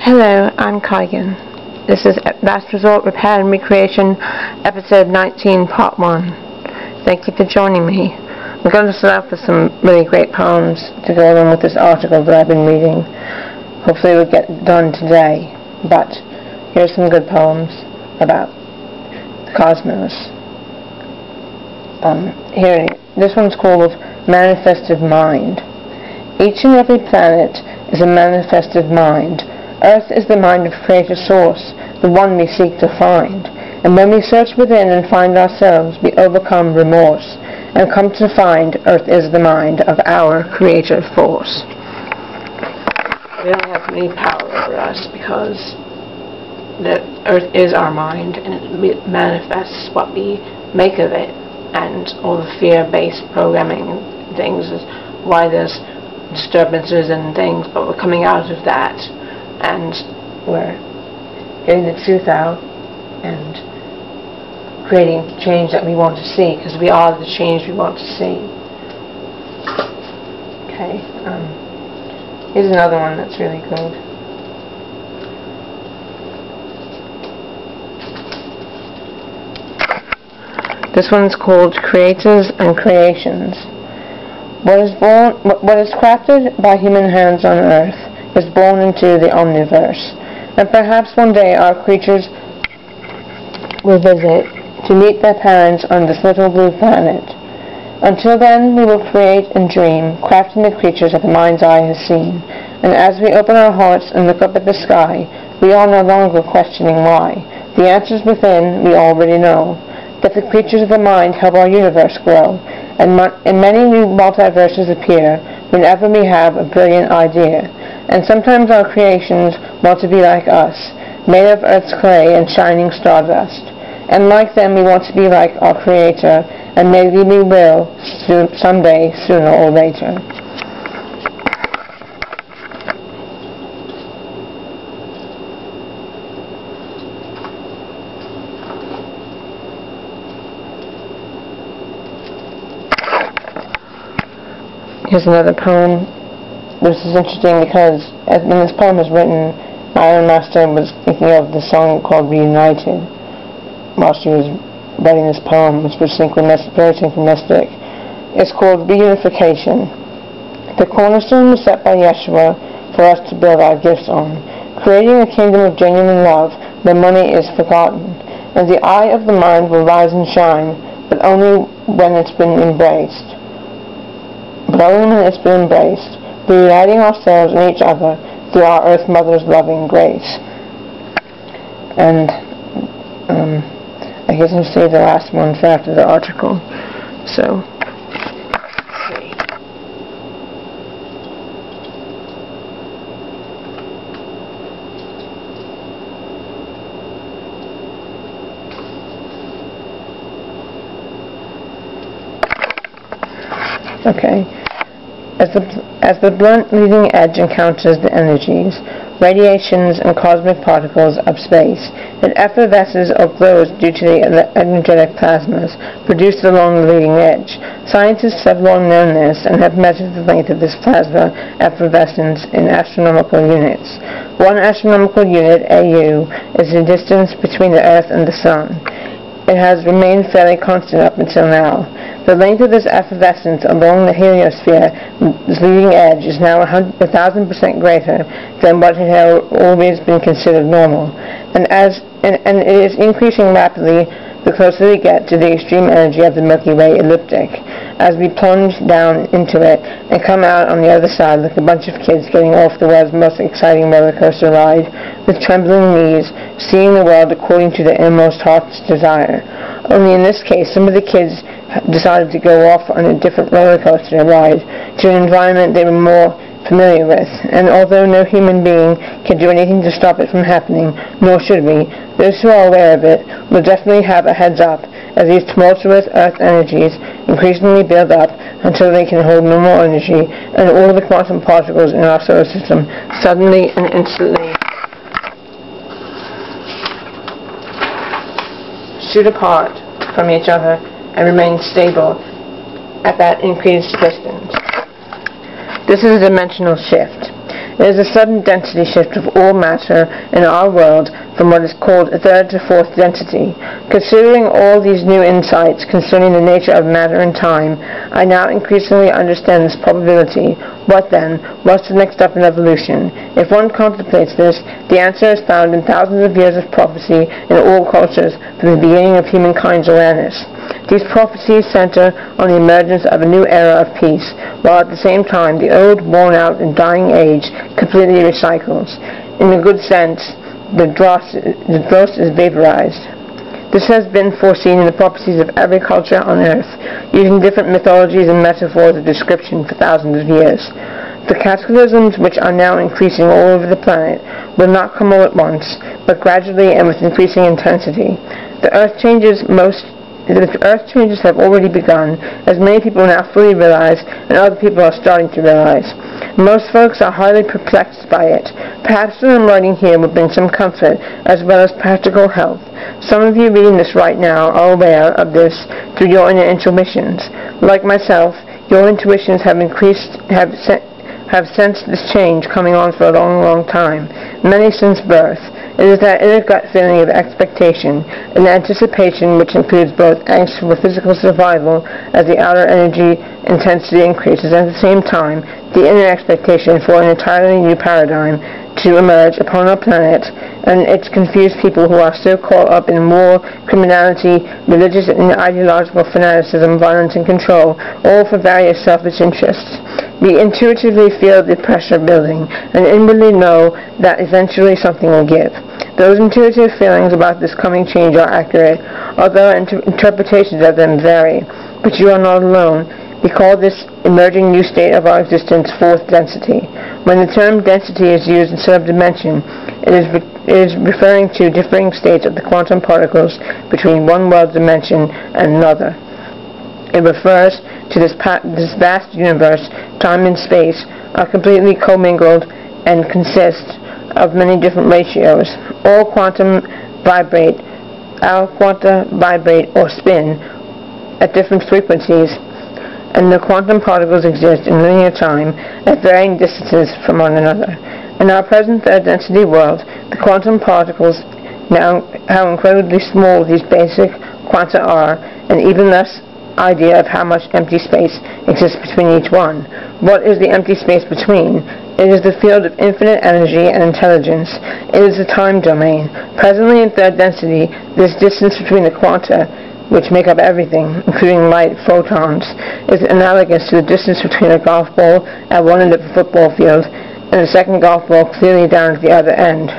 Hello, I'm Kigan. This is Last Resort Repair and Recreation, Episode 19, Part 1. Thank you for joining me. I'm going to start off with some really great poems to go along with this article that I've been reading. Hopefully it will get done today, but here's some good poems about the cosmos. This one's called Manifested Mind. Each and every planet is a manifested mind. Earth is the mind of Creator Source, the one we seek to find. And when we search within and find ourselves, we overcome remorse, and come to find Earth is the mind of our Creative Force. We don't have any power over us because the Earth is our mind, and it manifests what we make of it, and all the fear-based programming and things is why there's disturbances and things, but we're coming out of that. And we're getting the truth out and creating change that we want to see, because we are the change we want to see. Okay, here's another one that's really good. This one's called Creators and Creations. What is crafted by human hands on earth is born into the omniverse, and perhaps one day our creatures will visit to meet their parents on this little blue planet. Until then, we will create and dream, crafting the creatures that the mind's eye has seen, and as we open our hearts and look up at the sky, we are no longer questioning why. The answers within we already know, that the creatures of the mind help our universe grow, and many new multiverses appear whenever we have a brilliant idea. And sometimes our creations want to be like us, made of earth's clay and shining stardust. And like them we want to be like our Creator, and maybe we will someday, sooner or later. Here's another poem. This is interesting because when this poem was written, my own master was thinking of the song called Reunited while she was writing this poem, which was very synchronistic. It's called Beautification. The cornerstone was set by Yeshua for us to build our gifts on, creating a kingdom of genuine love where money is forgotten, and the eye of the mind will rise and shine, but only when it's been embraced. Reuniting ourselves and each other through our Earth Mother's loving grace. And I guess I'll save the last one for after the article. So, okay. As the blunt leading edge encounters the energies, radiations, and cosmic particles of space, it effervesces or glows due to the energetic plasmas produced along the leading edge. Scientists have long known this and have measured the length of this plasma effervescence in astronomical units. 1 astronomical unit, AU, is the distance between the Earth and the Sun. It has remained fairly constant up until now. The length of this effervescence along the heliosphera's leading edge is now 1,000% greater than what had always been considered normal, and it is increasing rapidly the closer we get to the extreme energy of the Milky Way ecliptic, as we plunge down into it and come out on the other side like a bunch of kids getting off the world's most exciting roller coaster ride, with trembling knees, seeing the world according to their inmost heart's desire. Only in this case, some of the kids decided to go off on a different roller coaster ride to an environment they were more familiar with, and although no human being can do anything to stop it from happening, nor should we, those who are aware of it will definitely have a heads up as these tumultuous earth energies increasingly build up until they can hold no more energy, and all the quantum particles in our solar system suddenly and instantly shoot apart from each other and remain stable at that increased distance. This is a dimensional shift. It is a sudden density shift of all matter in our world from what is called third to fourth density. Considering all these new insights concerning the nature of matter and time, I now increasingly understand this probability. What then? What's the next step in evolution? If one contemplates this, the answer is found in thousands of years of prophecy in all cultures from the beginning of humankind's awareness. These prophecies center on the emergence of a new era of peace, while at the same time the old, worn-out, and dying age completely recycles. In a good sense, the dross is vaporized. This has been foreseen in the prophecies of every culture on earth, using different mythologies and metaphors of description for thousands of years. The cataclysms which are now increasing all over the planet will not come all at once, but gradually and with increasing intensity. The earth changes have already begun, as many people now fully realize, and other people are starting to realize. Most folks are highly perplexed by it. Perhaps what I'm writing here will bring some comfort, as well as practical help. Some of you reading this right now are aware of this through your inner intuitions. Like myself, your intuitions have sensed this change coming on for a long, long time, many since birth. It is that inner gut feeling of expectation, an anticipation which includes both angst for physical survival as the outer energy intensity increases, and at the same time, the inner expectation for an entirely new paradigm to emerge upon our planet, and its confused people who are so caught up in war, criminality, religious and ideological fanaticism, violence and control, all for various selfish interests. We intuitively feel the pressure building, and inwardly know that eventually something will give. Those intuitive feelings about this coming change are accurate, although interpretations of them vary. But you are not alone. We call this emerging new state of our existence fourth density. When the term density is used instead of dimension, it is referring to differing states of the quantum particles between one world dimension and another. It refers to this vast universe. Time and space are completely commingled and consist of many different ratios. All quanta vibrate or spin at different frequencies, and the quantum particles exist in linear time at varying distances from one another. In our present third density world, the quantum particles, now how incredibly small these basic quanta are, and even less idea of how much empty space exists between each one. What is the empty space between? It is the field of infinite energy and intelligence. It is the time domain. Presently in third density, this distance between the quanta, which make up everything, including light, photons, is analogous to the distance between a golf ball at one end of a football field and a second golf ball clearly down at the other end.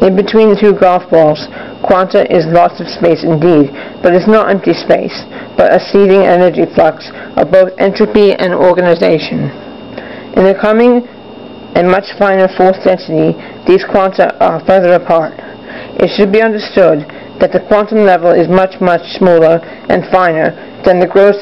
In between the two golf balls, quanta is lots of space indeed, but it's not empty space, but a seething energy flux of both entropy and organization. In the coming and much finer fourth density, these quanta are further apart. It should be understood that the quantum level is much, much smaller and finer than the gross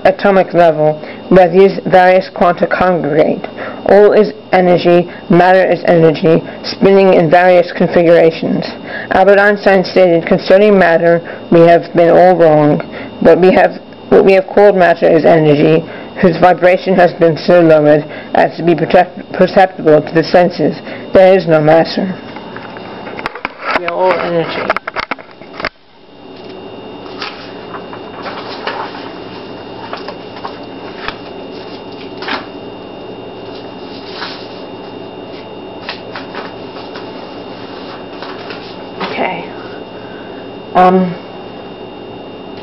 atomic level, where these various quanta congregate. All is energy, matter is energy, spinning in various configurations. Albert Einstein stated, concerning matter, we have been all wrong. What we have called matter is energy, whose vibration has been so lowered as to be perceptible to the senses. There is no matter. We are all energy. Okay.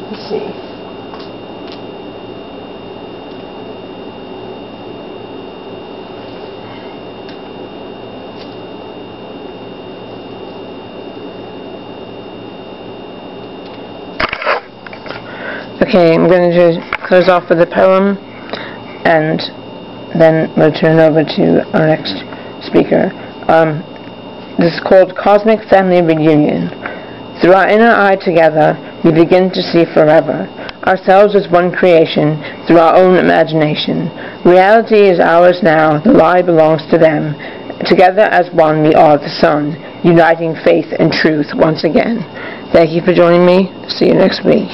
Let's see. Okay, I'm going to close off with a poem, and then we'll turn over to our next speaker. This is called Cosmic Family Reunion. Through our inner eye together, we begin to see forever. ourselves as one creation through our own imagination. Reality is ours now, the lie belongs to them. Together as one we are the sun, uniting faith and truth once again. Thank you for joining me. See you next week.